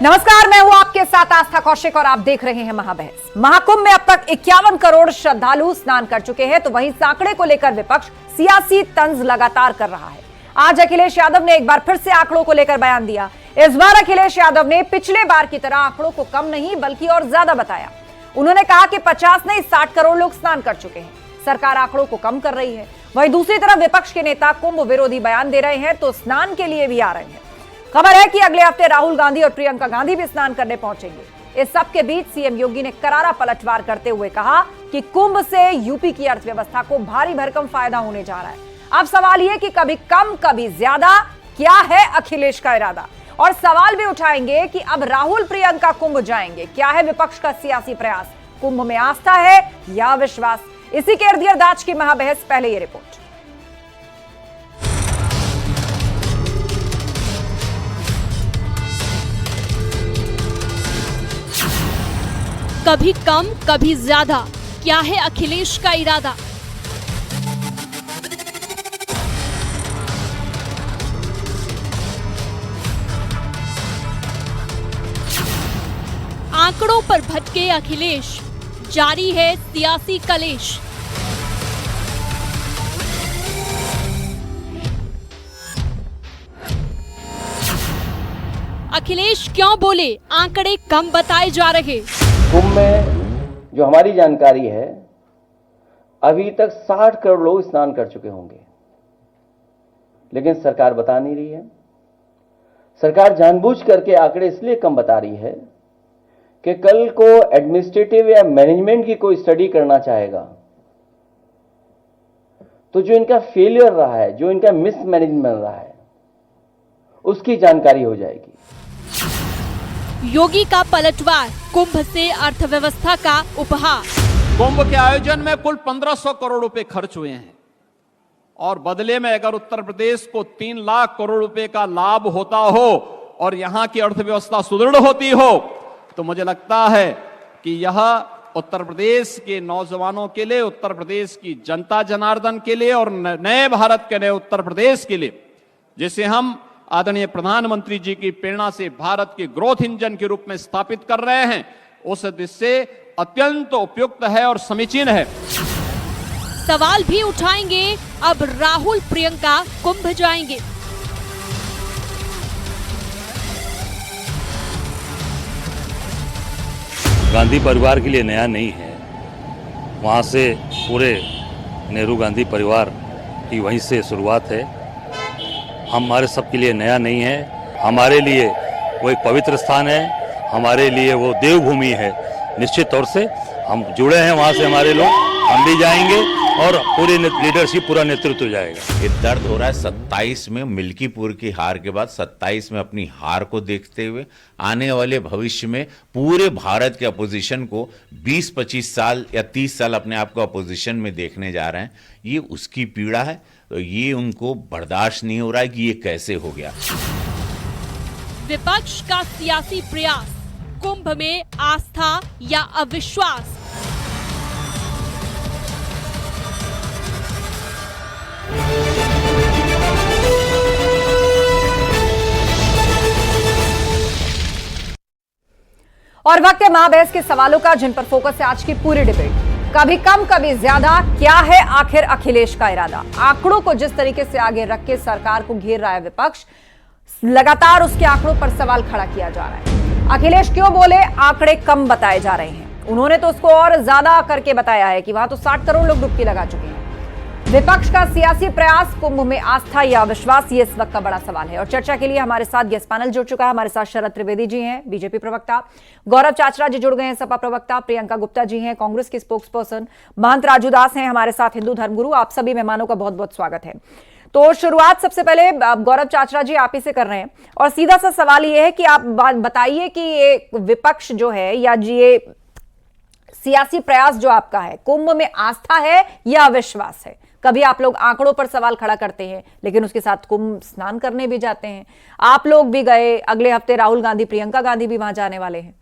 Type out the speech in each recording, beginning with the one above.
नमस्कार, मैं हूं आपके साथ आस्था कौशिक और आप देख रहे हैं महाबहस। महाकुंभ में अब तक 51 करोड़ श्रद्धालु स्नान कर चुके हैं, तो वहीं सांकड़े को लेकर विपक्ष सियासी तंज लगातार कर रहा है। आज अखिलेश यादव ने एक बार फिर से आंकड़ों को लेकर बयान दिया। इस बार अखिलेश यादव ने पिछले बार की तरह आंकड़ों को कम नहीं बल्कि और ज्यादा बताया। उन्होंने कहा कि 50 नहीं 60 करोड़ लोग स्नान कर चुके हैं। सरकार आंकड़ों को कम कर रही है। वहीं दूसरी तरफ विपक्ष के नेता कुंभ विरोधी बयान दे रहे हैं तो स्नान के लिए भी आ रहे हैं। खबर है कि अगले हफ्ते राहुल गांधी और प्रियंका गांधी भी स्नान करने पहुंचेंगे। इस सब के बीच सीएम योगी ने करारा पलटवार करते हुए कहा कि कुंभ से यूपी की अर्थव्यवस्था को भारी भरकम फायदा होने जा रहा है। अब सवाल यह कि कभी कम कभी ज्यादा क्या है अखिलेश का इरादा, और सवाल भी उठाएंगे कि अब राहुल प्रियंका कुंभ जाएंगे। क्या है विपक्ष का सियासी प्रयास? कुंभ में आस्था है या विश्वास? इसी के इर्द गिर्द आज की महाबहस। पहले ये रिपोर्ट। कभी कम कभी ज्यादा, क्या है अखिलेश का इरादा? आंकड़ों पर भटके अखिलेश, जारी है सियासी कलेश। अखिलेश क्यों बोले आंकड़े कम बताए जा रहे? कुंभ में जो हमारी जानकारी है, अभी तक 60 करोड़ लोग स्नान कर चुके होंगे, लेकिन सरकार बता नहीं रही है। सरकार जानबूझ करके आंकड़े इसलिए कम बता रही है कि कल को एडमिनिस्ट्रेटिव या मैनेजमेंट की कोई स्टडी करना चाहेगा तो जो इनका फेलियर रहा है, जो इनका मिसमैनेजमेंट रहा है, उसकी जानकारी हो जाएगी। योगी का पलटवार, कुंभ से अर्थव्यवस्था का उपहार। कुंभ के आयोजन में कुल 1500 करोड़ रुपए खर्च हुए हैं और बदले में अगर उत्तर प्रदेश को 3 लाख करोड़ रुपए का लाभ होता हो और यहां की अर्थव्यवस्था सुदृढ़ होती हो, तो मुझे लगता है कि यह उत्तर प्रदेश के नौजवानों के लिए, उत्तर प्रदेश की जनता जनार्दन के लिए और नए भारत के नए उत्तर प्रदेश के लिए, जिसे हम आदरणीय प्रधानमंत्री जी की प्रेरणा से भारत के ग्रोथ इंजन के रूप में स्थापित कर रहे हैं, उस दृष्टि से अत्यंत उपयुक्त है और समीचीन है। सवाल भी उठाएंगे, अब राहुल प्रियंका कुंभ जाएंगे। गांधी परिवार के लिए नया नहीं है। वहाँ से पूरे नेहरू गांधी परिवार की वहीं से शुरुआत है। हमारे सबके लिए नया नहीं है। हमारे लिए वो एक पवित्र स्थान है, हमारे लिए वो देवभूमि है। निश्चित तौर से हम जुड़े हैं वहाँ से, हमारे लोग, हम भी जाएंगे और पूरी लीडरशिप, पूरा नेतृत्व जाएगा। ये दर्द हो रहा है 27 में मिल्कीपुर की हार के बाद, 27 में अपनी हार को देखते हुए आने वाले भविष्य में पूरे भारत के अपोजिशन को 20-25 साल या 30 साल अपने आप को अपोजिशन में देखने जा रहे हैं। ये उसकी पीड़ा है, तो ये उनको बर्दाश्त नहीं हो रहा है कि ये कैसे हो गया। विपक्ष का सियासी प्रयास, कुंभ में आस्था या अविश्वास? और वक्त है महाबहस के सवालों का, जिन पर फोकस है आज की पूरी डिबेट। कभी कम कभी ज्यादा, क्या है आखिर अखिलेश का इरादा? आंकड़ों को जिस तरीके से आगे रख के सरकार को घेर रहा है विपक्ष, लगातार उसके आंकड़ों पर सवाल खड़ा किया जा रहा है। अखिलेश क्यों बोले आंकड़े कम बताए जा रहे हैं? उन्होंने तो उसको और ज्यादा करके बताया है कि वहां तो 60 करोड़ लोग डुबकी लगा चुके हैं। विपक्ष का सियासी प्रयास, कुंभ में आस्था या विश्वास, ये इस वक्त का बड़ा सवाल है। और चर्चा के लिए हमारे साथ गेस्ट पैनल जुड़ चुका है। हमारे साथ शरद त्रिवेदी जी हैं, बीजेपी प्रवक्ता, गौरव चाचरा जी जुड़ गए हैं, सपा प्रवक्ता, प्रियंका गुप्ता जी हैं, कांग्रेस की स्पोक्स पर्सन, महंत राजू दास हैं हमारे साथ, हिंदू धर्मगुरु। आप सभी मेहमानों का बहुत बहुत स्वागत है। तो शुरुआत सबसे पहले गौरव चाचरा जी आप ही से कर रहे हैं, और सीधा सा सवाल ये है कि आप बताइए कि ये विपक्ष जो है या ये सियासी प्रयास जो आपका है, कुंभ में आस्था है या विश्वास है? कभी आप लोग आंकड़ों पर सवाल खड़ा करते हैं, लेकिन उसके साथ कुंभ स्नान करने भी जाते हैं। आप लोग भी गए, अगले हफ्ते राहुल गांधी, प्रियंका गांधी भी वहां जाने वाले हैं।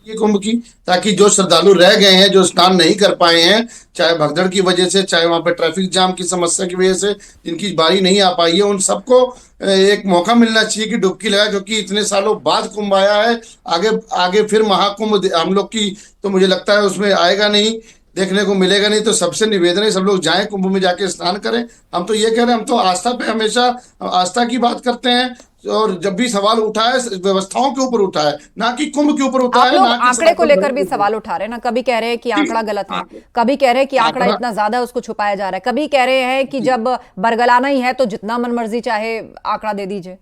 ये कुंभ की, ताकि जो श्रद्धालु रह गए हैं, जो स्नान नहीं कर पाए हैं, चाहे भगदड़ की वजह से, चाहे वहां पे ट्रैफिक जाम की समस्या की वजह से, जिनकी बारी नहीं आ पाई है, उन सबको एक मौका मिलना चाहिए कि डुबकी लगाए, क्योंकि इतने सालों बाद कुंभ आया है। आगे आगे फिर महाकुंभ हम लोग की, तो मुझे लगता है उसमें आएगा नहीं, देखने को मिलेगा नहीं। तो सबसे निवेदन है सब लोग जाएं, कुंभ में जाके स्नान करें। हम तो ये कह रहे हैं, हम तो आस्था पे हमेशा आस्था की बात करते हैं, और जब भी सवाल उठा है व्यवस्थाओं के ऊपर उठा है, ना कि कुंभ के ऊपर उठा आप है। लोग ना कि आंकड़े को सनातन लेकर धर्म भी के ऊपर। सवाल उठा रहे हैं ना, कभी कह रहे हैं कि आंकड़ा गलत है, आंकड़ा- कभी कह रहे हैं कि आंकड़ा आंकड़ा- इतना ज्यादा है उसको छुपाया जा रहा है, कभी कह रहे हैं कि जब बरगलाना ही है तो जितना मन मर्जी चाहे आंकड़ा दे दीजिए।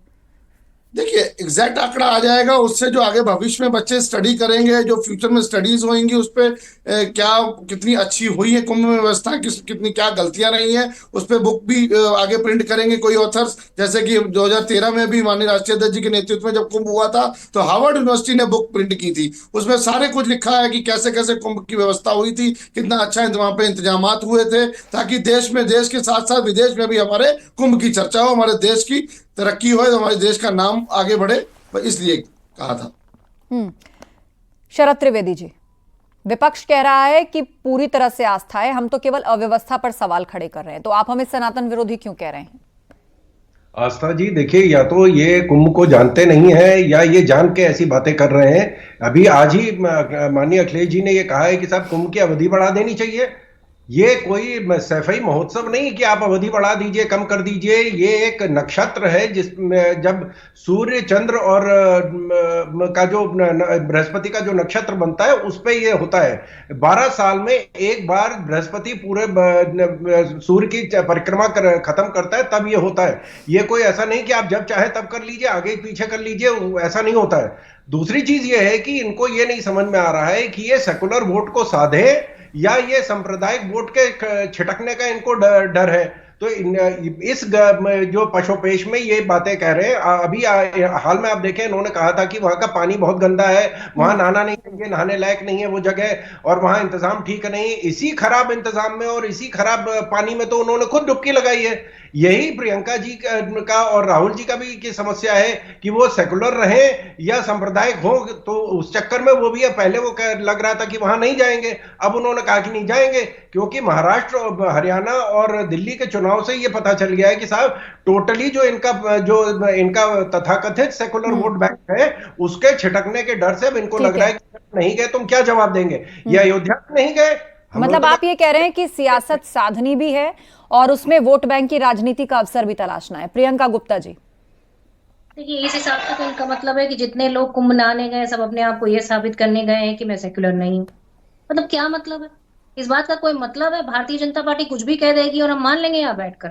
देखिए, एग्जैक्ट आंकड़ा आ जाएगा, उससे जो आगे भविष्य में बच्चे स्टडी करेंगे, जो फ्यूचर में स्टडीज होंगी, उस पर क्या कितनी अच्छी हुई है कुंभ में व्यवस्था, कितनी क्या गलतियां रही हैं, उस पर बुक भी आगे प्रिंट करेंगे कोई ऑथर्स। जैसे कि 2013 में भी माननीय राष्ट्रीय अध्यक्ष जी के नेतृत्व में जब कुंभ हुआ था, तो हार्वर्ड यूनिवर्सिटी ने बुक प्रिंट की थी, उसमें सारे कुछ लिखा है कि कैसे कैसे कुंभ की व्यवस्था हुई थी, कितना अच्छा वहां पे इंतजामात हुए थे, ताकि देश के साथ साथ विदेश में भी हमारे कुंभ की चर्चा हो, हमारे देश की तरक्की हो, हमारे देश का नाम आगे बढ़े, इसलिए कहा था। शरद त्रिवेदी जी, विपक्ष कह रहा है कि पूरी तरह से आस्था है, हम तो केवल अव्यवस्था पर सवाल खड़े कर रहे हैं, तो आप हमें सनातन विरोधी क्यों कह रहे हैं? आस्था जी, देखिए, या तो ये कुंभ को जानते नहीं है या ये जान के ऐसी बातें कर रहे हैं। अभी आज ही माननीय अखिलेश जी ने ये कहा है कि साहब कुंभ की अवधि बढ़ा देनी चाहिए। ये कोई सैफई महोत्सव नहीं कि आप अवधि बढ़ा दीजिए, कम कर दीजिए। ये एक नक्षत्र है जिसमें जब सूर्य, चंद्र और का जो बृहस्पति का जो नक्षत्र बनता है उस पे ये होता है। 12 साल में एक बार बृहस्पति पूरे सूर्य की परिक्रमा खत्म करता है, तब ये होता है। ये कोई ऐसा नहीं कि आप जब चाहे तब कर लीजिए, आगे पीछे कर लीजिए, ऐसा नहीं होता है। दूसरी चीज ये है कि इनको ये नहीं समझ में आ रहा है कि ये सेकुलर वोट को साधे या ये सांप्रदायिक वोट के छिटकने का इनको डर है। तो इस जो पशुपेश में ये बातें कह रहे हैं। अभी हाल में आप देखें, इन्होंने कहा था कि वहां का पानी बहुत गंदा है, वहां नहाना नहीं चाहिए, नहाने लायक नहीं है वो जगह, और वहां इंतजाम ठीक नहीं। इसी खराब इंतजाम में और इसी खराब पानी में तो उन्होंने खुद डुबकी लगाई है। यही प्रियंका जी का और राहुल जी का भी की समस्या है कि वो सेकुलर रहे या सांप्रदायिक हो, तो उस चक्कर में वो भी है। पहले वो लग रहा था कि वहां नहीं जाएंगे, अब उन्होंने कहा कि नहीं जाएंगे, क्योंकि महाराष्ट्र, हरियाणा और दिल्ली के चुनाव से ये पता चल गया है कि साहब टोटली जो इनका तथाकथित सेकुलर वोट बैंक है, उसके छिटकने के डर से अब इनको लग रहा है कि नहीं गए तुम क्या जवाब देंगे। ये अयोध्या नहीं गए, मतलब आप ये कह रहे हैं कि सियासत साधनी भी है और उसमें वोट बैंक की राजनीति का अवसर भी तलाशना है। प्रियंका गुप्ता जी, देखिए, इस हिसाब से तो इनका मतलब है कि जितने लोग कुंभ नहाने गए सब अपने आप को ये साबित करने गए हैं कि मैं सेक्युलर नहीं हूँ। मतलब क्या मतलब है? इस बात का कोई मतलब है? भारतीय जनता पार्टी कुछ भी कह देगी और हम मान लेंगे यहाँ बैठकर?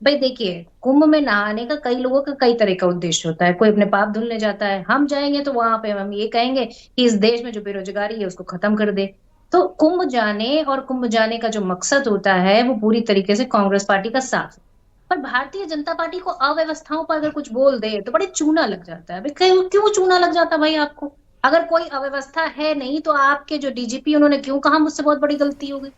भाई देखिए, कुंभ में नहाने का कई लोगों का कई तरह का उद्देश्य होता है। कोई अपने पाप धुलने जाता है, हम जाएंगे तो वहां पे हम ये कहेंगे कि इस देश में जो बेरोजगारी है उसको खत्म कर दे। तो कुंभ जाने और कुंभ जाने का जो मकसद होता है वो पूरी तरीके से कांग्रेस पार्टी का साफ है। पर भारतीय जनता पार्टी को अव्यवस्थाओं पर अगर कुछ बोल दे तो बड़े चूना लग जाता है। क्यों चूना लग जाता है भाई आपको? अगर कोई अव्यवस्था है नहीं तो आपके जो डीजीपी उन्होंने क्यों कहा मुझसे बहुत बड़ी गलती हो गई?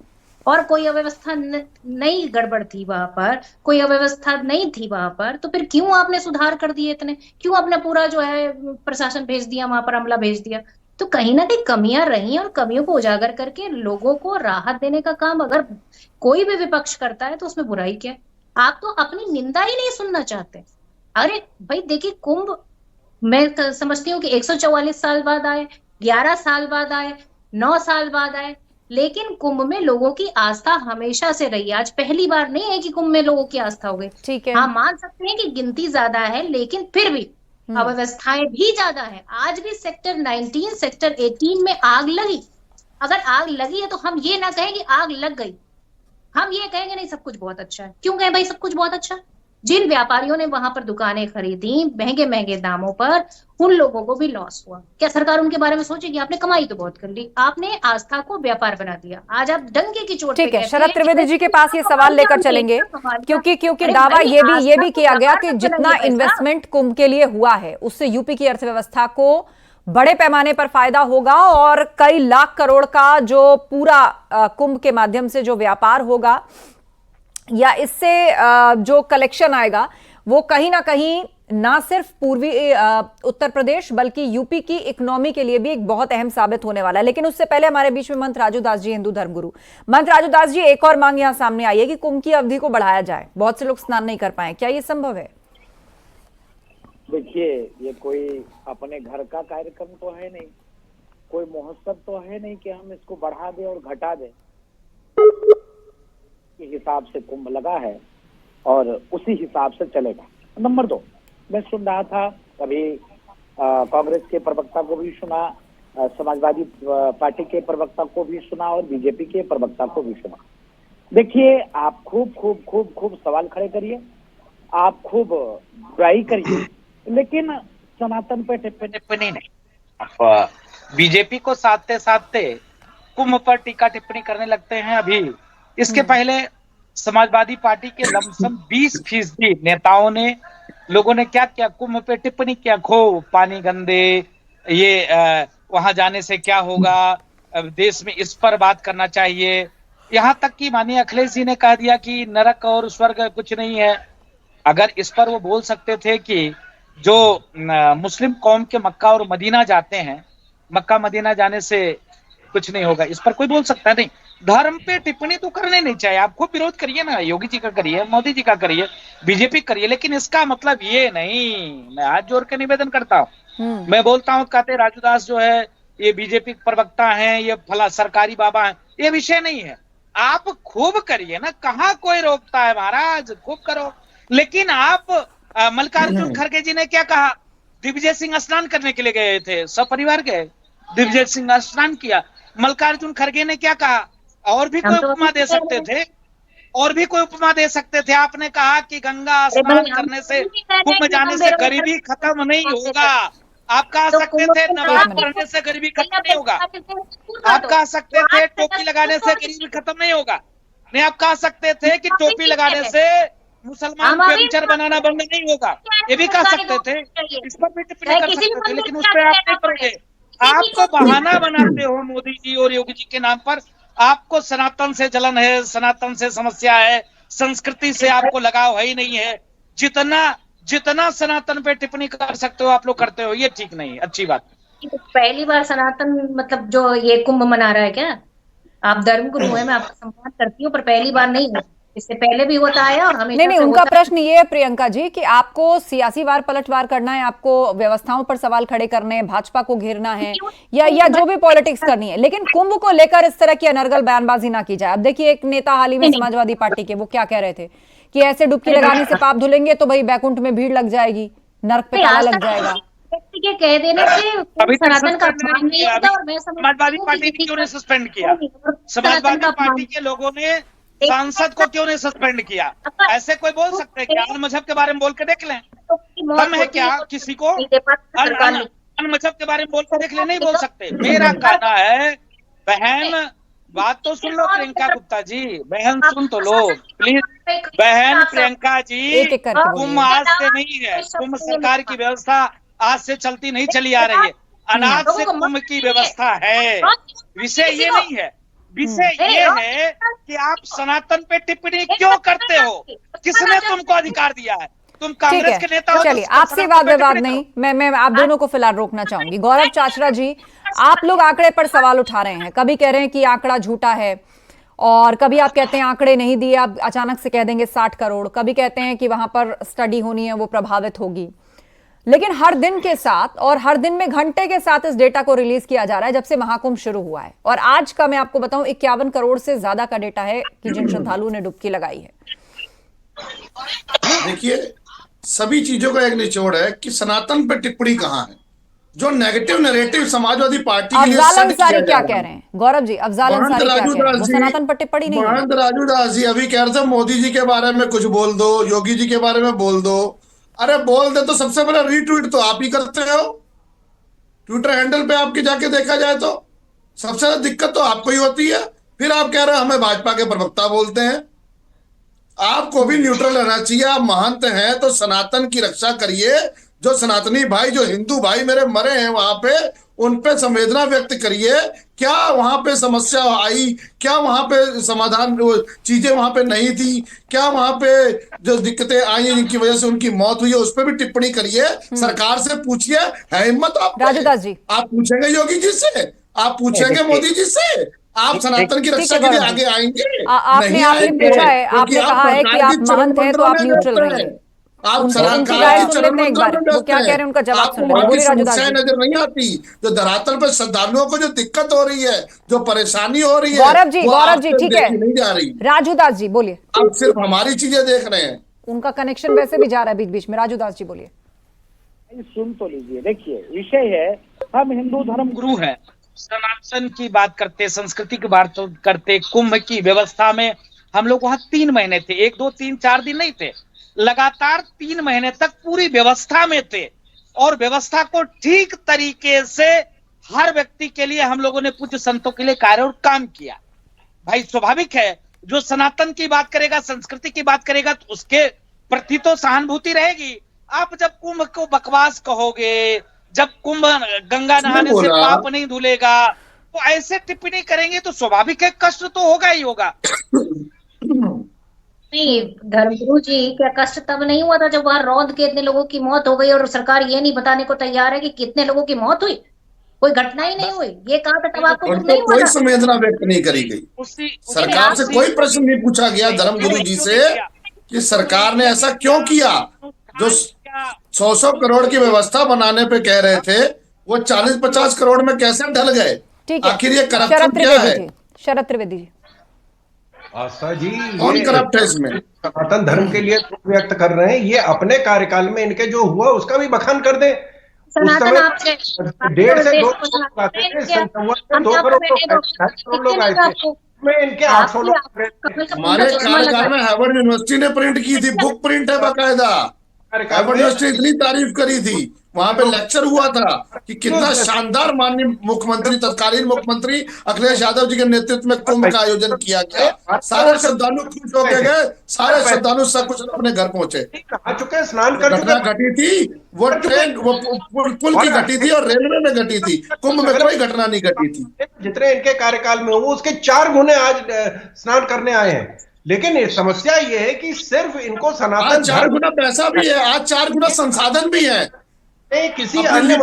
और कोई अव्यवस्था नहीं गड़बड़ थी वहां पर, कोई अव्यवस्था नहीं थी वहां पर, तो फिर क्यों आपने सुधार कर दिए इतने? क्यों अपना पूरा जो है प्रशासन भेज दिया वहां पर, अमला भेज दिया? तो कहीं ना कहीं कमियां रही और कमियों को उजागर करके लोगों को राहत देने का काम अगर कोई भी विपक्ष करता है तो उसमें बुराई क्या है? आप तो अपनी निंदा ही नहीं सुनना चाहते। अरे भाई देखिए, कुंभ मैं समझती हूँ कि 144 साल बाद आए, 11 साल बाद आए, 9 साल बाद आए, लेकिन कुंभ में लोगों की आस्था हमेशा से रही है। आज पहली बार नहीं है कि कुंभ में लोगों की आस्था हो गई। ठीक है, हाँ, मान सकते हैं कि गिनती ज्यादा है, लेकिन फिर भी अव्यवस्थाएं भी ज्यादा है। आज भी सेक्टर 19, सेक्टर 18 में आग लगी। अगर आग लगी है तो हम ये ना कहें कि आग लग गई, हम ये कहेंगे नहीं सब कुछ बहुत अच्छा है। क्यों कहें भाई सब कुछ बहुत अच्छा? जिन व्यापारियों ने वहां पर दुकानें खरीदी महंगे महंगे दामों पर, उन लोगों को भी लॉस हुआ। क्या सरकार उनके बारे में सोचेगी? आपने कमाई तो बहुत कर ली, आपने आस्था को व्यापार बना दिया। आज आप डंके की चोट पे ठीक है, कहते शरद हैं त्रिवेदी जी के पास ये सवाल लेकर चलेंगे, क्योंकि दावा ये भी किया गया कि जितना इन्वेस्टमेंट कुंभ के लिए हुआ है उससे यूपी की अर्थव्यवस्था को बड़े पैमाने पर फायदा होगा और कई लाख करोड़ का जो पूरा कुंभ के माध्यम से जो व्यापार होगा या इससे जो कलेक्शन आएगा वो कहीं ना कहीं ना सिर्फ पूर्वी उत्तर प्रदेश बल्कि यूपी की इकोनॉमी के लिए भी एक बहुत अहम साबित होने वाला है। लेकिन उससे पहले हमारे बीच में मंत्र राजू दास जी, हिंदू धर्मगुरु। मंत्र राजू दास जी, एक और मांग यहां सामने आई है कि कुंभ की अवधि को बढ़ाया जाए। बहुत से लोग स्नान नहीं कर पाए, क्या ये संभव है? देखिए, ये कोई अपने घर का कार्यक्रम तो है नहीं, कोई महोत्सव तो है नहीं कि हम इसको बढ़ा दें और घटा दें। के हिसाब से कुंभ लगा है और उसी हिसाब से चलेगा। नंबर 2, मैं सुन रहा था कभी कांग्रेस के प्रवक्ता को भी सुना, समाजवादी पार्टी के प्रवक्ता को भी सुना और बीजेपी के प्रवक्ता को भी सुना। देखिए, आप खूब सवाल खड़े करिए, आप खूब बुराई करिए, लेकिन सनातन पे टिप्पणी नहीं। आप बीजेपी को साधते साधते कुंभ पर टीका टिप्पणी करने लगते हैं। अभी इसके पहले समाजवादी पार्टी के लमसम 20% नेताओं ने, लोगों ने क्या किया, कुंभ पे टिप्पणी किया, खूब पानी गंदे, ये वहां जाने से क्या होगा, देश में इस पर बात करना चाहिए। यहाँ तक कि माननीय अखिलेश जी ने कह दिया कि नरक और स्वर्ग कुछ नहीं है। अगर इस पर वो बोल सकते थे कि जो मुस्लिम कौम के मक्का और मदीना जाते हैं, मक्का मदीना जाने से कुछ नहीं होगा, इस पर कोई बोल सकता नहीं। धर्म पे टिप्पणी तो करने नहीं चाहिए। आप खूब विरोध करिए ना, योगी जी का करिए, मोदी जी का करिए, बीजेपी करिए, लेकिन इसका मतलब ये नहीं। मैं हाथ जोड़ के निवेदन करता हूँ, मैं बोलता हूँ, कहते राजू दास जो है ये बीजेपी प्रवक्ता हैं, ये फला सरकारी बाबा हैं, ये विषय नहीं है। आप खूब करिए ना, कहाँ कोई रोकता है महाराज, खूब करो। लेकिन आप मल्लिकार्जुन खड़गे जी ने क्या कहा, दिग्विजय सिंह स्नान करने के लिए गए थे, सब परिवार गए, दिग्विजय सिंह स्नान किया। मल्लिकार्जुन खड़गे ने क्या कहा, और भी कोई उपमा दे सकते थे, और भी कोई उपमा दे सकते थे। आपने कहा कि गंगा स्नान करने से, कुंभ जाने से गरीबी खत्म नहीं होगा। आप कह सकते थे नमाज पढ़ने से गरीबी खत्म नहीं होगा। आप कह सकते थे टोपी लगाने से गरीबी खत्म नहीं होगा। नहीं, आप कह सकते थे कि टोपी लगाने से मुसलमान व्यभिचार बनाना बंद नहीं होगा, ये भी कह सकते थे। इस पर भी टिप्पणी कर सकते थे, लेकिन उस पर आप नहीं पड़े। आपको बहाना बनाते हो मोदी जी और योगी जी के नाम पर। आपको सनातन से जलन है, सनातन से समस्या है, संस्कृति से आपको लगाव है ही नहीं है। जितना सनातन पे टिप्पणी कर सकते हो आप लोग करते हो, ये ठीक नहीं है, अच्छी बात। पहली बार सनातन मतलब जो ये कुंभ मना रहा है क्या? आप धर्म गुरु है, मैं आपका सम्मान करती हूँ, पर पहली बार नहीं है, इससे पहले भी होता है और हमेशा नहीं, उनका प्रश्न ये है प्रियंका जी कि आपको सियासी वार पलटवार करना है, आपको व्यवस्थाओं पर सवाल खड़े करने हैं, भाजपा को घेरना है, या जो भी पॉलिटिक्स करनी है, लेकिन कुंभ को लेकर इस तरह की अनर्गल बयानबाजी ना की जाए। अब देखिए, एक नेता हाल ही में समाजवादी पार्टी के, वो क्या कह रहे थे कि ऐसे डुबकी लगाने से पाप धुलेंगे तो भाई बैकुंठ में भीड़ लग जाएगी, नरक पे ताला लग जाएगा। के कह देने से सनातन का अपमान नहीं होता। और मैं समाजवादी पार्टी क्यों ने सस्पेंड किया? समाजवादी पार्टी के लोगों ने सांसद को क्यों नहीं सस्पेंड किया? ऐसे कोई बोल सकते हैं क्या? अन मजहब के बारे में बोल के देख लें, दम है क्या किसी को? अन मजहब के बारे में बोल के देख लें, नहीं बोल सकते। मेरा कहना है, बहन बात तो सुन लो प्रियंका गुप्ता जी, बहन सुन तो लो प्लीज। बहन प्रियंका जी, कुंभ आज से नहीं है, कुंभ सरकार की व्यवस्था आज से चलती नहीं चली आ रही है, अनाज से कुंभ की व्यवस्था है। विषय ये नहीं है, विषय ये है कि आप सनातन पे टिप्पणी क्यों करते हो? किसने तुमको अधिकार दिया है? तुम कांग्रेस के नेता हो। चलिए, आपसे वाद विवाद नहीं, मैं आप दोनों को फिलहाल रोकना चाहूंगी। गौरव चाचरा जी, आप लोग आंकड़े पर सवाल उठा रहे हैं, कभी कह रहे हैं कि आंकड़ा झूठा है, और कभी आप कहते हैं आंकड़े नहीं दिए, आप अचानक से कह देंगे 60 करोड़, कभी कहते हैं कि वहां पर स्टडी होनी है, वो प्रभावित होगी। लेकिन हर दिन के साथ और हर दिन में घंटे के साथ इस डेटा को रिलीज किया जा रहा है जब से महाकुंभ शुरू हुआ है। और आज का मैं आपको बताऊं 51 करोड़ से ज्यादा का डेटा है कि जिन श्रद्धालुओं ने डुबकी लगाई है। देखिए, सभी चीजों का एक निचोड़ है कि सनातन पे टिप्पणी कहाँ है। जो नेगेटिव नैरेटिव समाजवादी पार्टी के लिए अफजाल अंसारी क्या कह रहे हैं? गौरव जी, अफजाल अंसारी क्या कह रहे हैं? वो सनातन पर टिप्पणी नहीं है। महंत राजू दास जी अभी कह रहे थे मोदी जी के बारे में कुछ बोल दो, योगी जी के बारे में बोल दो। अरे बोल दे तो सबसे पहले रीट्वीट तो आप ही करते हो, ट्विटर हैंडल पे आपके जाके देखा जाए तो सबसे ज्यादा दिक्कत तो आपको ही होती है। फिर आप कह रहे हैं हमें भाजपा के प्रवक्ता बोलते हैं। आपको भी न्यूट्रल रहना चाहिए। आप महंत हैं तो सनातन की रक्षा करिए, जो सनातनी भाई, जो हिंदू भाई मेरे मरे हैं वहां पे, उन पे संवेदना व्यक्त करिए। क्या वहां पे समस्या आई, क्या वहां पे समाधान, चीजें वहां पे नहीं थी, क्या वहां पे जो दिक्कतें आई हैं जिनकी वजह से उनकी मौत हुई है, उस पर भी टिप्पणी करिए। सरकार से पूछिए, है हिम्मत आप? राजूदास जी, आप पूछेंगे योगी जी से, आप पूछेंगे मोदी जी से, आप सनातन की रक्षा के लिए आगे आएंगे? आपने पूछा है, आपने कहा है कि आप महंत हैं तो आप न्यूट्रल रहिए। आप उनकी सरकार राय की सुन चरण लेते हैं एक बार, मंत्रों में वो व्यस्त क्या हैं। कह रहे हैं उनका जवाब आपको सुन लेते वहां हैं। की बोलिए राजूदास समस्याएं जी। नजर नहीं आती, जो धरातल पर श्रद्धालुओं को जो दिक्कत हो रही है, जो परेशानी हो रही है, गौरव जी, वो गौरव जी, आपसे ठीक है, देखी नहीं जा रही। राजूदास जी बोलिए। आप सिर्फ हमारी चीजें देख रहे हैं। उनका कनेक्शन वैसे भी जा रहा है बीच बीच में। राजूदास जी बोलिए। सुन तो लीजिए, देखिए विषय है, हम हिंदू धर्म गुरु है, सनातन की बात करते, संस्कृति की बात करते, कुंभ की व्यवस्था में हम लोग वहां 3 महीने थे, 1 2 3 4 दिन नहीं थे, लगातार 3 महीने तक पूरी व्यवस्था में थे और व्यवस्था को ठीक तरीके से हर व्यक्ति के लिए हम लोगों ने पूज्य संतों के लिए कार्य और काम किया। भाई स्वाभाविक है, जो सनातन की बात करेगा, संस्कृति की बात करेगा, तो उसके प्रति तो सहानुभूति रहेगी। आप जब कुंभ को बकवास कहोगे, जब कुंभ गंगा नहाने से पाप नहीं धुलेगा, तो ऐसे टिप्पणी करेंगे तो स्वाभाविक है कष्ट तो होगा ही होगा। नहीं धर्मगुरु जी, क्या कष्ट तब नहीं हुआ था जब वहां रौंद के इतने लोगों की मौत हो गई और सरकार ये नहीं बताने को तैयार है कि कितने लोगों की मौत हुई? कोई घटना ही नहीं हुई, ये कहा था तब आपको दुख नहीं हुआ कोई था? संवेदना व्यक्त नहीं करी गई। सरकार से कोई प्रश्न नहीं पूछा गया धर्मगुरु जी से कि सरकार ने ऐसा क्यों किया। जो 100 करोड़ की व्यवस्था बनाने पे कह रहे थे, वो 40-50 करोड़ में कैसे ढल गए? ठीक है, आखिर ये शरद करप्शन क्या त्रिवेदी है? जी, शरद त्रिवेदी जी। आस्था जी, कौन ये करप्ट है इसमें? सनातन धर्म के लिए दुख व्यक्त कर रहे हैं, ये अपने कार्यकाल में इनके जो हुआ उसका भी बखान कर दें। उस सनातन समय आपसे 1.5 से 2 करोड़ आते थे, 2 करोड़ लोग आए थे, में इनके 800 लोग। हमारे कार्यकाल में हार्वर्ड यूनिवर्सिटी ने प्रिंट की थी, बुक प्रिंट है बाकायदा। हार्वर्ड यूनिवर्सिटी इतनी तारीफ करी थी, वहां पे लेक्चर हुआ था कि कितना शानदार माननीय मुख्यमंत्री, तत्कालीन मुख्यमंत्री अखिलेश यादव जी के नेतृत्व में कुंभ का आयोजन किया गया। सारे श्रद्धालु खुश होके गए, सारे श्रद्धालु सकुशल अपने घर पहुंचे। आ चुके, स्नान कर घटना चुके। घटी थी, वो ट्रेन, वो पुल की घटी थी और रेलवे में घटी थी, कुंभ में कोई घटना नहीं घटी थी। जितने इनके कार्यकाल में हुए उसके 4 गुने आज स्नान करने आए हैं। लेकिन समस्या ये है कि सिर्फ इनको सनातन आज 4 गुना पैसा भी है, आज 4 गुना संसाधन भी है। किसी अन्य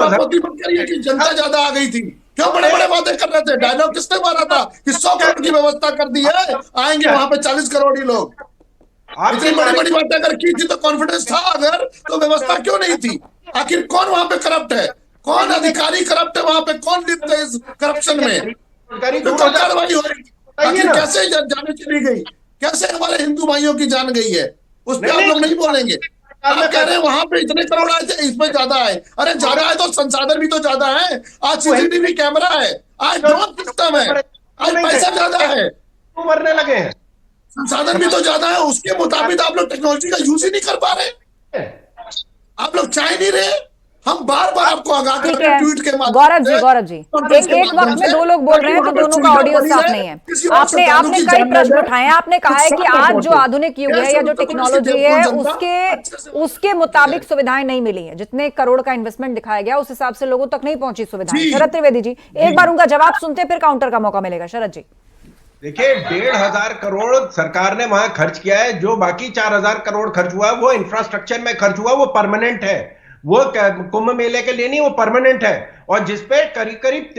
कि जनता ज्यादा आ गई थी, क्यों बड़े बड़े वादे कर रहे थे? डायलॉग किसने मारा था कि 100 करोड़ की व्यवस्था कर दी है, आएंगे वहां पे 40 करोड़ ही लोग। इतनी बड़ी बड़ी बातें अगर की थी तो कॉन्फिडेंस था, अगर तो व्यवस्था क्यों नहीं थी? आखिर कौन वहां पे करप्ट है? कौन अधिकारी करप्ट है वहां पे? कौन लिप्त है इस करप्शन में? तो कार्रवाई हो रही, आखिर कैसे जाने चली गई? कैसे हमारे हिंदू भाइयों की जान गई है? उस पर आप लोग नहीं बोलेंगे। आप कह रहे हैं वहां पे इतने करोड़ आए थे, इसमें ज्यादा है। अरे ज्यादा है तो संसाधन भी तो ज्यादा है। आज सीसीटीवी कैमरा है, आज ड्रोन सिस्टम है, आज पैसा ज्यादा है, मरने लगे हैं, संसाधन भी तो ज्यादा है। उसके मुताबिक आप लोग टेक्नोलॉजी का यूज ही नहीं कर पा रहे, आप लोग चाह नहीं रहे। हम बार बार आपको आगाह कर रहे हैं ट्वीट के माध्यम से। गौरव जी एक वक्त में 2 लोग बोल रहे हैं तो दोनों का ऑडियो साफ नहीं है। आपने कई प्रश्न उठाए हैं। आपने कहा है कि आज जो आधुनिक युग है या जो टेक्नोलॉजी है उसके मुताबिक सुविधाएं नहीं मिली है, जितने करोड़ का इन्वेस्टमेंट दिखाया गया उस हिसाब से लोगों तक नहीं पहुंची सुविधाएं। शरद त्रिवेदी जी, एक बार उनका जवाब सुनते फिर काउंटर का मौका मिलेगा। शरद जी देखिए, 1,500 करोड़ सरकार ने वहां खर्च किया है। जो बाकी 4,000 करोड़ खर्च हुआ है वो इंफ्रास्ट्रक्चर में खर्च हुआ, वो परमानेंट है। वो कुंभ मेले के लिए नहीं, वो परमानेंट है। और जिसपे करीब करीब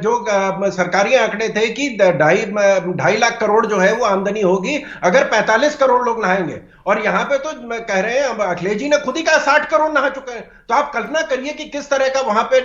जो सरकारी आंकड़े थे कि 2.5 लाख करोड़ जो है वो आमदनी होगी अगर 45 करोड़ लोग नहाएंगे। और यहाँ पे तो कह रहे हैं, अखिलेश जी ने खुद ही कहा 60 करोड़ नहा चुके हैं। तो आप कल्पना करिए कि किस तरह का वहां पे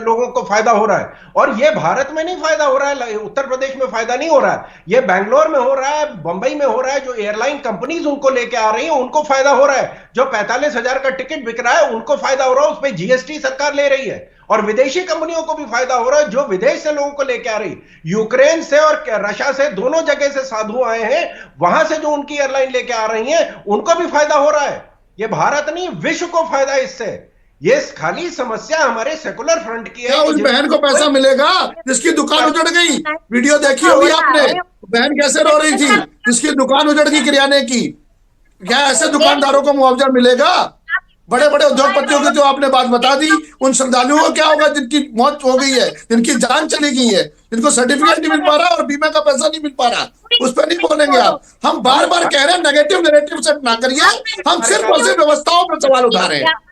लोगों को फायदा हो रहा है। और ये भारत में नहीं फायदा हो रहा है, उत्तर प्रदेश में फायदा नहीं हो रहा है, ये बैंगलोर में हो रहा है, बंबई में हो रहा है। जो एयरलाइन कंपनीज उनको लेके आ रही है उनको फायदा हो रहा है। जो 45,000 का टिकट बिक रहा है उनको फायदा हो रहा है, उस पर जीएसटी सरकार ले रही है। और विदेशी कंपनियों को भी फायदा हो रहा है जो विदेश से लोगों को लेकर आ रही। यूक्रेन से और रशिया से, दोनों जगह से साधु आए हैं, वहां से जो उनकी एयरलाइन लेके आ रही हैं उनको भी फायदा हो रहा है। ये भारत नहीं, विश्व को फायदा है इससे। ये खाली समस्या हमारे सेकुलर फ्रंट की है। क्या उस बहन को पैसा मिलेगा जिसकी दुकान उजड़ गई? वीडियो देखी होगी आपने, बहन कैसे रो रही थी, जिसकी दुकान उजड़ गई किराने की। क्या ऐसे दुकानदारों को मुआवजा मिलेगा? बड़े बड़े उद्योगपतियों की जो आपने बात बता दी, उन श्रद्धालुओं को क्या होगा जिनकी मौत हो गई है, जिनकी जान चली गई है, जिनको सर्टिफिकेट नहीं मिल पा रहा और बीमा का पैसा नहीं मिल पा रहा, उस पर नहीं बोलेंगे आप। हम बार बार कह रहे हैं नेगेटिव नैरेटिव सेट ना करिए, हम सिर्फ और सिर्फ व्यवस्थाओं पर सवाल उठा रहे हैं।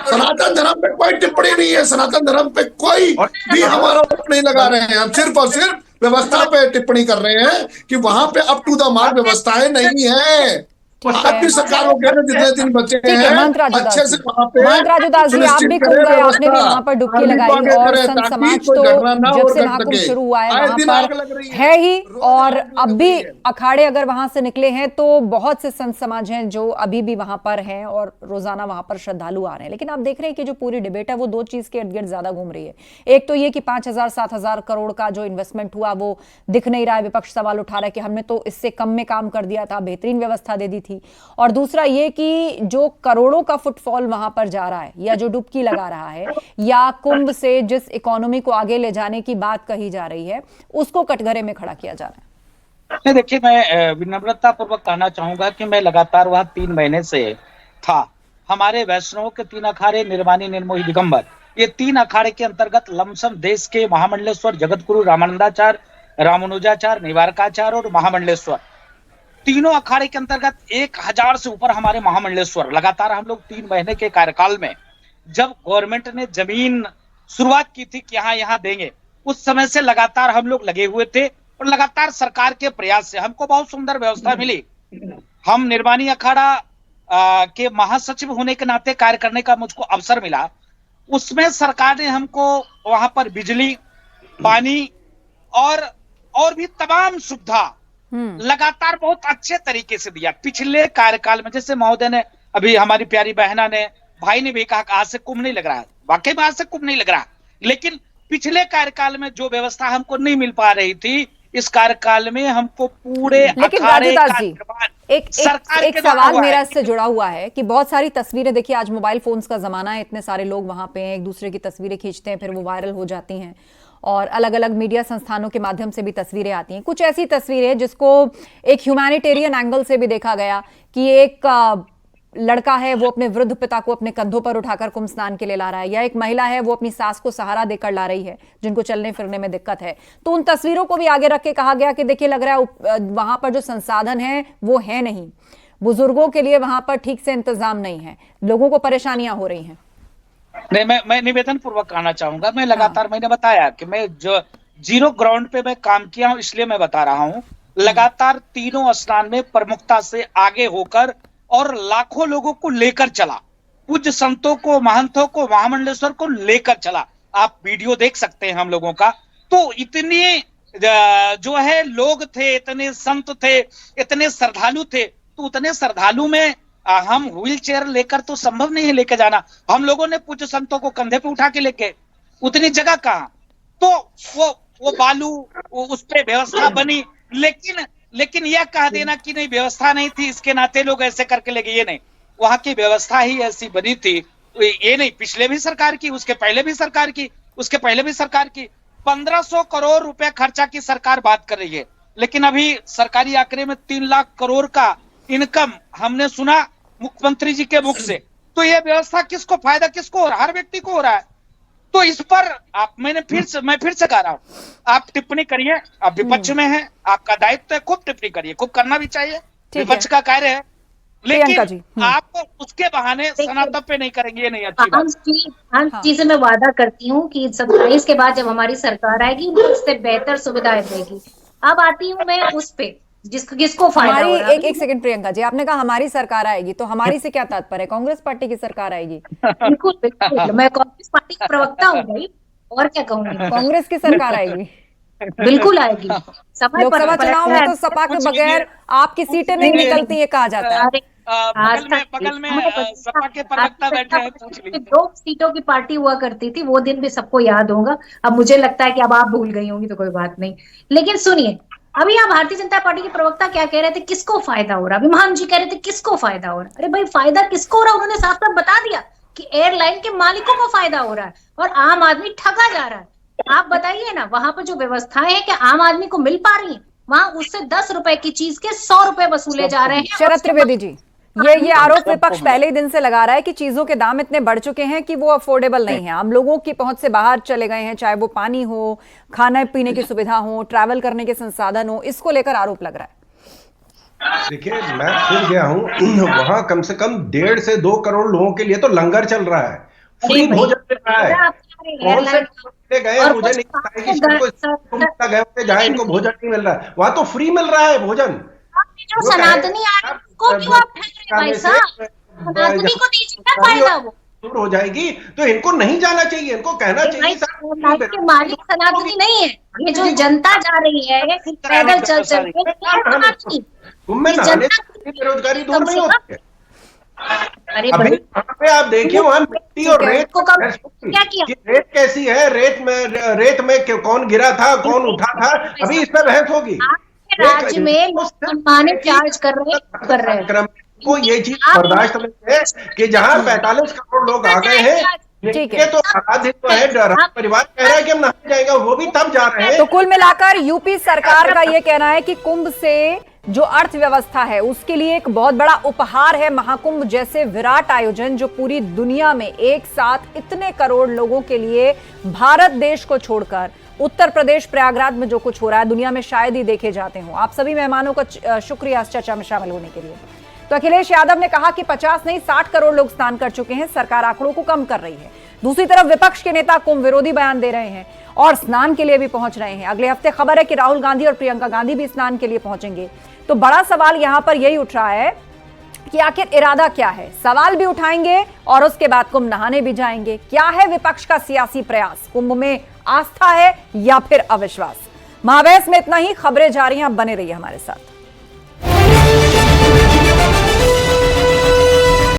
सनातन धर्म पे कोई टिप्पणी नहीं है, सनातन धर्म पे कोई भी हमारा आरोप नहीं लगा रहे हैं, हम सिर्फ और सिर्फ व्यवस्था पे टिप्पणी कर रहे हैं कि वहां पे अप टू द मार्क व्यवस्थाएं नहीं है। आपकी सरकार को कहते जितने दिन बचे हैं अच्छे से वहां पे राजू दास जी, आप भी कुंभ गए, आपने भी वहां पर डुबकी लगाई और संत समाज तो जब से महाकुंभ शुरू हुआ है वहां पर है ही, और अब भी अखाड़े अगर वहां से निकले हैं तो बहुत से संत समाज हैं जो अभी भी वहां पर हैं और रोजाना वहां पर श्रद्धालु आ रहे हैं। लेकिन आप देख रहे हैं कि जो पूरी डिबेट है वो दो चीज के इर्द गिर्द ज्यादा घूम रही है। एक तो ये कि 5,000-7,000 करोड़ का जो इन्वेस्टमेंट हुआ वो दिख नहीं रहा है, विपक्ष सवाल उठा रहा है कि हमने तो इससे कम में काम कर दिया था, बेहतरीन व्यवस्था दे दी थी। और दूसरा ये कि जो करोड़ों का फुटफॉल वहां पर जा रहा है या जो डुबकी लगा रहा है या कुंभ से जिस इकोनॉमी को आगे ले जाने की बात कही जा रही है उसको कटघरे में खड़ा किया जा रहा है। देखिए, मैं विनम्रता पूर्वक कहना चाहूंगा कि मैं लगातार वहां 3 महीने से था। हमारे वैष्णवों के 3 अखाड़े निर्वाणी, निर्मोही, दिगंबर, ये 3 अखाड़े के अंतर्गत लमसम देश के महामंडलेश्वर जगत गुरु रामानंदाचार्य, रामानुजाचार्य, निवारकाचार्य और महामंडलेश्वर, तीनों अखाड़े के अंतर्गत 1000 से ऊपर हमारे महामंडलेश्वर। लगातार हम लोग 3 महीने के कार्यकाल में जब गवर्नमेंट ने जमीन शुरुआत की थी कि यहाँ देंगे, उस समय से लगातार हम लोग लगे हुए थे और लगातार सरकार के प्रयास से हमको बहुत सुंदर व्यवस्था मिली। हम निर्वाणी अखाड़ा के महासचिव होने के नाते कार्य करने का मुझको अवसर मिला। उसमें सरकार ने हमको वहां पर बिजली, पानी और भी तमाम सुविधा लगातार बहुत अच्छे तरीके से दिया। पिछले कार्यकाल में जैसे महोदय ने, अभी हमारी प्यारी बहना ने, भाई ने भी कहा कि आज से कुंभ नहीं लग रहा है, वाकई में आज से कुंभ नहीं लग रहा, लेकिन पिछले कार्यकाल में जो व्यवस्था हमको नहीं मिल पा रही थी, इस कार्यकाल में हमको पूरे अखाड़े का निर्माण एक सवाल मेरा इससे जुड़ा हुआ है कि बहुत सारी तस्वीरें, देखिए आज मोबाइल फोन्स का जमाना है, इतने सारे लोग वहां पे हैं, एक दूसरे की तस्वीरें खींचते हैं, फिर वो वायरल हो जाती हैं और अलग अलग मीडिया संस्थानों के माध्यम से भी तस्वीरें आती हैं। कुछ ऐसी तस्वीरें जिसको एक ह्यूमैनिटेरियन एंगल से भी देखा गया कि एक लड़का है वो अपने वृद्ध पिता को अपने कंधों पर उठाकर कुंभ स्नान के लिए ला रहा है, या एक महिला है वो अपनी सास को सहारा देकर ला रही है जिनको चलने फिरने में दिक्कत है। तो उन तस्वीरों को भी आगे रख के कहा गया कि देखिए लग रहा है वहां पर जो संसाधन है वो है नहीं, बुजुर्गों के लिए वहां पर ठीक से इंतजाम नहीं है, लोगों को परेशानियां हो रही हैं। नहीं, मैं निवेदन पूर्वक कहना चाहूंगा, मैं लगातार, मैंने बताया कि मैं जो जीरो ग्राउंड पे मैं काम किया हूं, इसलिए मैं बता रहा हूं। लगातार तीनों स्नान में प्रमुखता से आगे होकर और लाखों लोगों को लेकर चला, पूज्य संतों को, महंतों को, महामंडलेश्वर को लेकर चला। आप वीडियो देख सकते हैं हम लोगों का। तो इतने जो है लोग थे, इतने संत थे, इतने श्रद्धालु थे, तो उतने श्रद्धालु में हम व्हील चेयर लेकर तो संभव नहीं है लेके जाना। हम लोगों ने पूज्य संतों को कंधे पे उठा के लेके, उतनी जगह कहाँ, तो वो बालू, उस पे व्यवस्था बनी, लेकिन यह कह देना कि नहीं व्यवस्था नहीं थी इसके नाते लोग ऐसे करके ले गए, ये नहीं, वहां की व्यवस्था ही ऐसी बनी थी। ये नहीं, पिछले भी सरकार की, उसके पहले भी सरकार की, उसके पहले भी सरकार की, 1500 करोड़ रुपए खर्चा की सरकार बात कर रही है, लेकिन अभी सरकारी आंकड़े में 3 लाख करोड़ का इनकम हमने सुना मुख्यमंत्री जी के मुख से। तो यह व्यवस्था किसको फायदा, किसको हो रहा है? हर व्यक्ति को हो रहा है। तो इस पर मैं फिर से कह रहा हूं, आप टिप्पणी करिए, आप विपक्ष में हैं, आपका दायित्व है, खूब टिप्पणी करिए, खूब करना भी चाहिए, विपक्ष का कार्य है, लेकिन आप उसके बहाने सनातन पे नहीं करेंगे, ये नहीं अच्छी बात। जी से मैं वादा करती हूँ कि 27 के बाद जब हमारी सरकार आएगी उससे बेहतर सुविधाएं देगी। अब आती हूँ मैं उस पे किसको फायदा हो रहा है। एक सेकंड प्रियंका जी, आपने कहा हमारी सरकार आएगी, तो हमारी से क्या तात्पर्य है? कांग्रेस पार्टी की सरकार आएगी? बिल्कुल, मैं कांग्रेस पार्टी की प्रवक्ता हूँ भाई, और क्या कहूँगी। कांग्रेस की सरकार आएगी, बिल्कुल आएगी। लोकसभा चुनाव में तो सपा के बगैर आपकी सीटें नहीं निकलती है कहा जाता है। बगल में सपा के प्रवक्ता बैठे हैं, पूछ लीजिए। 2 सीटों की पार्टी हुआ करती थी, वो दिन भी सबको याद होगा। अब मुझे लगता है कि अब आप भूल गई होंगी तो कोई बात नहीं, लेकिन सुनिए, अभी यहाँ भारतीय जनता पार्टी के प्रवक्ता क्या कह रहे थे, किसको फायदा हो रहा है? अभिमान जी कह रहे थे किसको फायदा हो रहा है? अरे भाई, फायदा किसको हो रहा है? उन्होंने साफ साफ बता दिया कि एयरलाइन के मालिकों को फायदा हो रहा है और आम आदमी ठगा जा रहा है। आप बताइए ना, वहां पर जो व्यवस्थाएं हैं क्या आम आदमी को मिल पा रही है? वहां उससे 10 रुपए की चीज के 100 रुपए वसूले जा रहे हैं। शरद त्रिवेदी जी, ये आरोप विपक्ष पहले ही दिन से लगा रहा है कि चीजों के दाम इतने बढ़ चुके हैं कि वो अफोर्डेबल नहीं है, हम लोगों की पहुंच से बाहर चले गए हैं, चाहे वो पानी हो, खाने पीने की सुविधा हो, ट्रैवल करने के संसाधन हो, इसको लेकर आरोप लग रहा है। देखिए, मैं खुद गया हूं, वहां कम से कम 1.5 से 2 करोड़ लोगों के लिए तो लंगर चल रहा है, फ्री भोजन मिल रहा है। कौन से गए हैं, मुझे नहीं पता है कि गए जहां इनको भोजन नहीं मिल रहा है, वहां तो फ्री मिल रहा है भोजन। जो सनातनी आ को भी आप भाई साहब, सनातनी को दीजिए ना फायदा, वो दूर हो जाएगी। तो इनको नहीं जाना चाहिए, इनको कहना चाहिए के मालिक सनातनी नहीं है, ये जो जनता जा रही है पैदल चल चल के, सनातनी बेरोजगारी दूर नहीं होती है। अरे अभी वहाँ पे आप देखिए, वहाँ मिट्टी और रेत को क्या किया, रेत कैसी है, रेत में कौन गिरा था, कौन उठा था, अभी इस पर बहस होगी। राज्य में मनमाने चार्ज कर रहे हैं को ये चीज बर्दाश्त नहीं है कि जहाँ 45 करोड़ लोग आ गए हैं, ठीक है, तो परिवार कह रहा है कि हम नहाने जाएंगे, वो भी तब जा रहे हैं। तो कुल मिलाकर यूपी सरकार का ये कहना है कि कुंभ से जो अर्थव्यवस्था है उसके लिए एक बहुत बड़ा उपहार है महाकुंभ जैसे विराट आयोजन, जो पूरी दुनिया में एक साथ इतने करोड़ लोगों के लिए, भारत देश को छोड़कर उत्तर प्रदेश प्रयागराज में जो कुछ हो रहा है दुनिया में शायद ही देखे जाते हों। आप सभी मेहमानों का शुक्रिया इस चर्चा में शामिल होने के लिए। तो अखिलेश यादव ने कहा कि 50 नहीं 60 करोड़ लोग स्नान कर चुके हैं, सरकार आंकड़ों को कम कर रही है। दूसरी तरफ विपक्ष के नेता कुंभ विरोधी बयान दे रहे हैं और स्नान के लिए भी पहुंच रहे हैं। अगले हफ्ते खबर है कि राहुल गांधी और प्रियंका गांधी भी स्नान के लिए पहुंचेंगे। तो बड़ा सवाल यहां पर यही उठ रहा है कि आखिर इरादा क्या है। सवाल भी उठाएंगे और उसके बाद कुंभ नहाने भी जाएंगे। क्या है विपक्ष का सियासी प्रयास? कुंभ में आस्था है या फिर अविश्वास? महाबहस में इतना ही। खबरें जारी हैं, आप बने रहिए हमारे साथ।